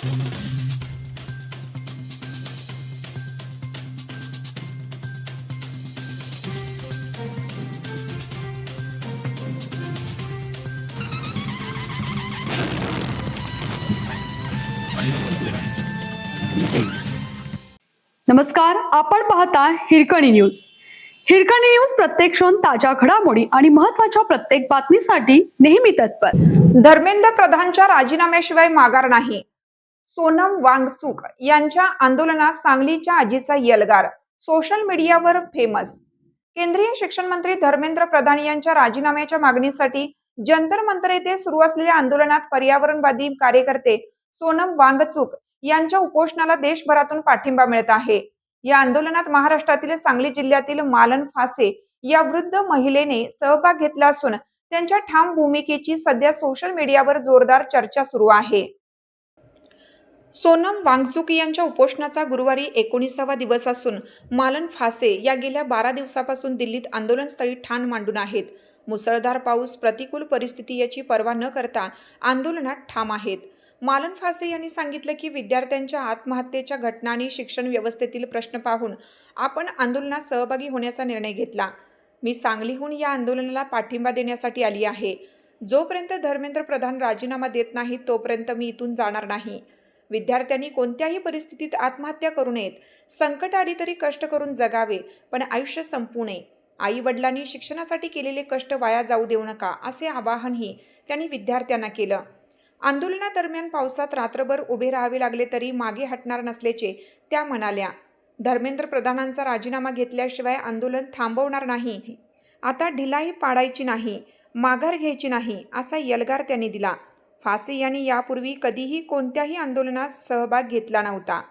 नमस्कार, आपण पाहता हिरकणी न्यूज. हिरकणी न्यूज प्रत्येक क्षण ताज्या घडामोडी आणि महत्त्वाच्या प्रत्येक बातमीसाठी नेहमी तत्पर. धर्मेंद्र प्रधानच्या राजीनाम्याशिवाय माघार नाही. सोनम वांगचुक यांच्या आंदोलनात सांगलीच्या आजीचा यलगार. सोशल मीडियावर फेमस. केंद्रीय शिक्षण मंत्री धर्मेंद्र प्रधान यांच्या राजीनाम्याच्या मागणीसाठी जंतर मंतर येथे सुरू असलेल्या आंदोलनात पर्यावरणवादी कार्यकर्ते सोनम वांगचुक यांच्या उपोषणाला देशभरातून पाठिंबा मिळत आहे. या आंदोलनात महाराष्ट्रातील सांगली जिल्ह्यातील मालन फासे या वृद्ध महिलेने सहभाग घेतला असून त्यांच्या ठाम भूमिकेची सध्या सोशल मीडियावर जोरदार चर्चा सुरू आहे. सोनम वांगचुक यांच्या उपोषणाचा गुरुवारी 19वा दिवस असून मालन फासे या गेल्या 12 दिवसापासून दिल्लीत आंदोलनस्थळी ठाण मांडून आहेत. मुसळधार पाऊस, प्रतिकूल परिस्थिती याची पर्वा न करता आंदोलनात ठाम आहेत. मालन फासे यांनी सांगितलं की विद्यार्थ्यांच्या आत्महत्येच्या घटना आणि शिक्षण व्यवस्थेतील प्रश्न पाहून आपण आंदोलनात सहभागी होण्याचा निर्णय घेतला. मी सांगलीहून या आंदोलनाला पाठिंबा देण्यासाठी आली आहे. जोपर्यंत धर्मेंद्र प्रधान राजीनामा देत नाहीत तोपर्यंत मी इथून जाणार नाही. विद्यार्थ्यांनी कोणत्याही परिस्थितीत आत्महत्या करू नयेत. संकट आली तरी कष्ट करून जगावे, पण आयुष्य संपू नये. आई वडिलांनी शिक्षणासाठी केलेले कष्ट वाया जाऊ देऊ नका, असे आवाहनही त्यांनी विद्यार्थ्यांना केलं. आंदोलनादरम्यान पावसात रात्रभर उभे राहावे लागले तरी मागे हटणार नसल्याचे त्या म्हणाल्या. धर्मेंद्र प्रधानांचा राजीनामा घेतल्याशिवाय आंदोलन थांबवणार नाही. आता ढिलाई पाडायची नाही, माघार घ्यायची नाही, असा यलगार त्यांनी दिला. फासे यांनी यापूर्वी कधीही कोणत्याही आंदोलनात सहभाग घेतला नव्हता.